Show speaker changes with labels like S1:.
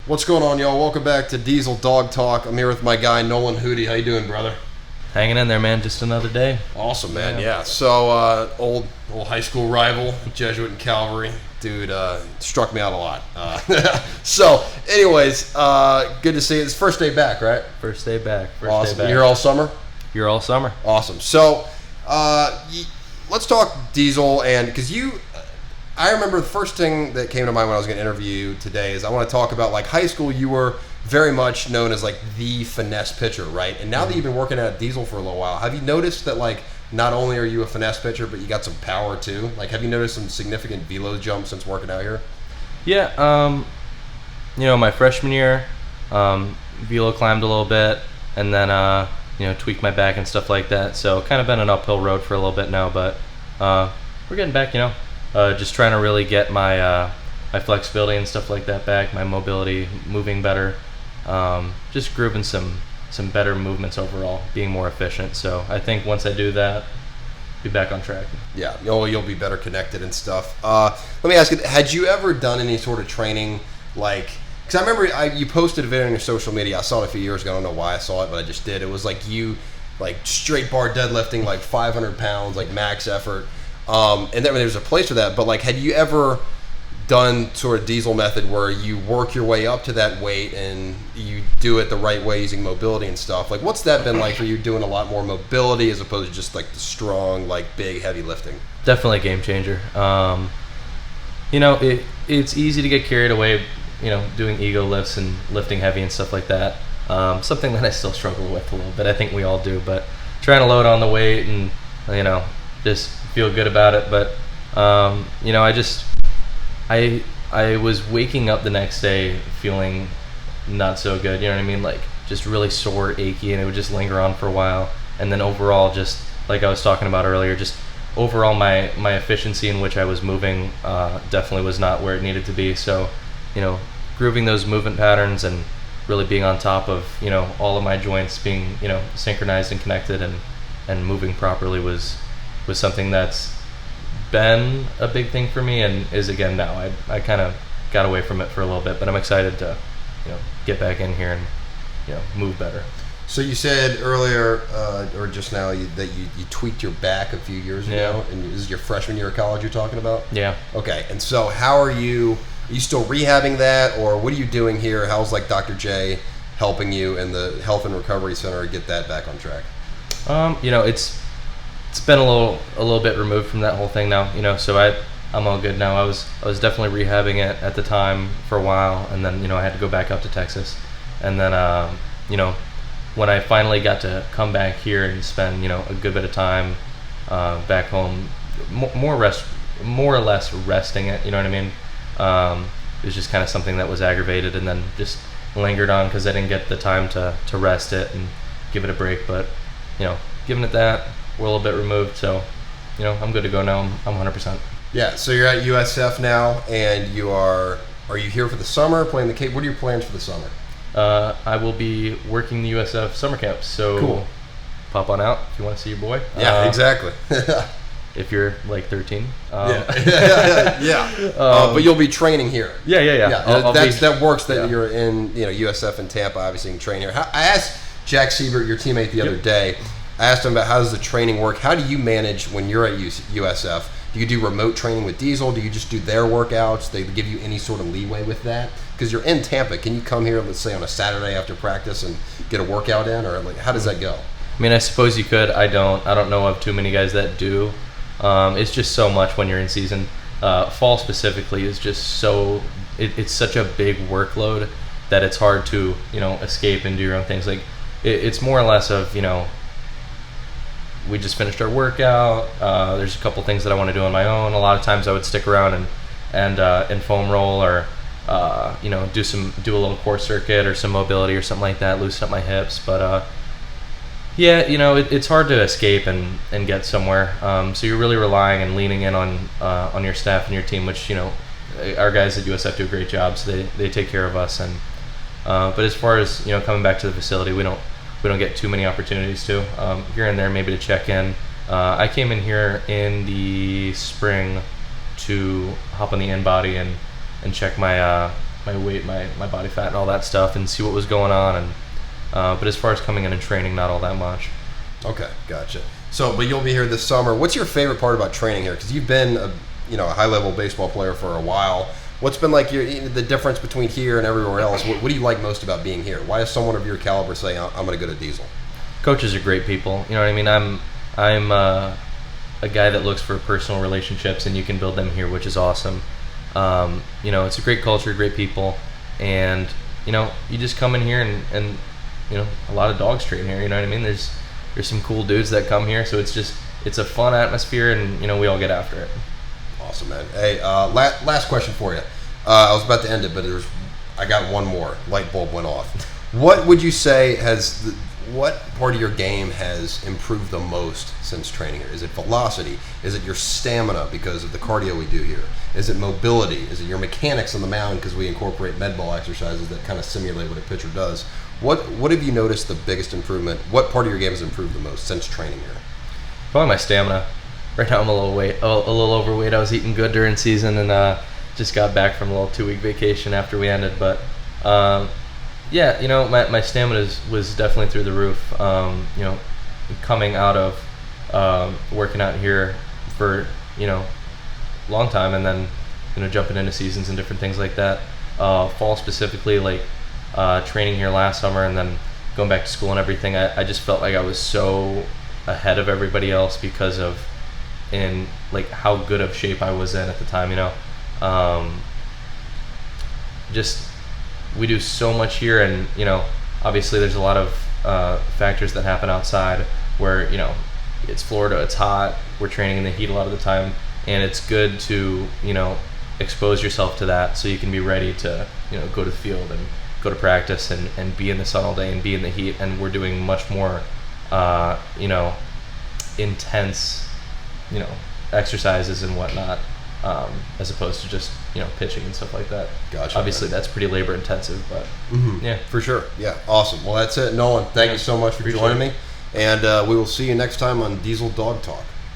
S1: What's going on, y'all? Welcome back to Diesel Dog Talk. I'm here with my guy, Nolan Hudi. How you doing, brother?
S2: Hanging in there, man. Just another day.
S1: Awesome, man. Yeah. So, old high school rival, Jesuit and Calvary. Dude, struck me out a lot. So, anyways, good to see you. It's first day back, right?
S2: First day back.
S1: Awesome. You're here all summer?
S2: You're all summer.
S1: Awesome. So, let's talk Diesel, and because I remember the first thing that came to mind when I was going to interview you today is I want to talk about, like, high school. You were very much known as, like, the finesse pitcher, right? And now that you've been working at Diesel for a little while, have you noticed that, like, not only are you a finesse pitcher, but you got some power too? Like, have you noticed some significant velo jumps since working out here?
S2: Yeah. My freshman year, velo climbed a little bit, and then tweaked my back and stuff like that. So kind of been an uphill road for a little bit now, but we're getting back. Just trying to really get my my flexibility and stuff like that back, my mobility, moving better, just grooving some better movements overall, being more efficient. So I think once I do that, be back on track.
S1: Yeah, you'll be better connected and stuff. Let me ask you, had you ever done any sort of training, like, because I remember you posted a video on your social media. I saw it a few years ago. I don't know why I saw it, but I just did. It was like you, like, straight bar deadlifting, like 500 pounds, like max effort. And then there's a place for that. But, like, had you ever done sort of Diesel method where you work your way up to that weight and you do it the right way using mobility and stuff? Like, what's that been like for you, doing a lot more mobility as opposed to just, like, the strong, like, big, heavy lifting?
S2: Definitely a game changer. It's easy to get carried away, doing ego lifts and lifting heavy and stuff like that. Something that I still struggle with a little bit. I think we all do, but trying to load on the weight and, just feel good about it. But, I was waking up the next day feeling not so good, you know what I mean? Like, just really sore, achy, and it would just linger on for a while. And then overall, just like I was talking about earlier, just overall my efficiency in which I was moving definitely was not where it needed to be. So, grooving those movement patterns and really being on top of, all of my joints being, synchronized and connected and moving properly was something that's been a big thing for me and is again now. I kind of got away from it for a little bit, but I'm excited to get back in here and move better.
S1: So you said earlier or just now that you tweaked your back a few years ago, and this is your freshman year of college you're talking about?
S2: Yeah.
S1: Okay, and so how are you still rehabbing that, or what are you doing here? How's, like, Dr. J helping you in the Health and Recovery Center get that back on track?
S2: It's been a little bit removed from that whole thing now, so I'm all good now. I was definitely rehabbing it at the time for a while, and then, I had to go back up to Texas. And then, when I finally got to come back here and spend, a good bit of time back home, more or less resting it, you know what I mean? It was just kind of something that was aggravated and then just lingered on because I didn't get the time to rest it and give it a break. But, giving it that, we're a little bit removed, so I'm good to go now. I'm 100%.
S1: Yeah, so you're at USF now, and are you here for the summer, playing the Cape? What are your plans for the summer?
S2: I will be working the USF summer camp, so
S1: cool.
S2: Pop on out if you want to see your boy.
S1: Yeah, exactly.
S2: If you're like 13.
S1: Yeah. But you'll be training here.
S2: Yeah.
S1: That works that you're in USF in Tampa, obviously, and train here. I asked Jack Siebert, your teammate, the other day, I asked him about how does the training work. How do you manage when you're at USF? Do you do remote training with Diesel? Do you just do their workouts? They give you any sort of leeway with that? Because you're in Tampa. Can you come here, let's say, on a Saturday after practice and get a workout in? Or, like, how does that go?
S2: I mean, I suppose you could. I don't know of too many guys that do. It's just so much when you're in season. Fall specifically is just so it's such a big workload that it's hard to escape and do your own things. Like it's more or less of we just finished our workout. There's a couple things that I want to do on my own. A lot of times I would stick around and foam roll or do a little core circuit or some mobility or something like that, loosen up my hips. But it's hard to escape and get somewhere. So you're really relying and leaning in on your staff and your team, which our guys at USF do a great job. So they take care of us. And but as far as coming back to the facility, we don't get too many opportunities to here and there maybe to check in. I came in here in the spring to hop on the in body and check my my weight, my body fat, and all that stuff, and see what was going on. And but as far as coming in and training, not all that much.
S1: Okay, gotcha. So, but you'll be here this summer. What's your favorite part about training here? Because you've been a high-level baseball player for a while. What's been like the difference between here and everywhere else? What do you like most about being here? Why is someone of your caliber say, I'm going to go to Diesel?
S2: Coaches are great people. You know what I mean? I'm a guy that looks for personal relationships, and you can build them here, which is awesome. It's a great culture, great people, and you just come in here and a lot of dogs train here. You know what I mean? There's some cool dudes that come here, so it's a fun atmosphere, and we all get after it.
S1: Awesome, man. Hey, last question for you. I was about to end it, but I got one more. Light bulb went off. What would you say what part of your game has improved the most since training here? Is it velocity? Is it your stamina because of the cardio we do here? Is it mobility? Is it your mechanics on the mound because we incorporate med ball exercises that kind of simulate what a pitcher does? What have you noticed the biggest improvement? What part of your game has improved the most since training here?
S2: Probably my stamina. Right now I'm a little overweight. I was eating good during season, and just got back from a little 2-week vacation after we ended. But my stamina was definitely through the roof. Coming out of working out here for long time, and then jumping into seasons and different things like that. Fall specifically, like training here last summer, and then going back to school and everything. I just felt like I was so ahead of everybody else because of how good of shape I was in at the time. We do so much here, and obviously there's a lot of factors that happen outside where it's Florida, it's hot, we're training in the heat a lot of the time, and it's good to expose yourself to that so you can be ready to go to the field and go to practice and be in the sun all day and be in the heat. And we're doing much more intense exercises and whatnot, as opposed to just pitching and stuff like that.
S1: Gotcha.
S2: Obviously that's pretty labor intensive, but yeah,
S1: for sure. Yeah, awesome. Well, that's it, Nolan. Thank you so much for joining me, and we will see you next time on Diesel Dog Talk.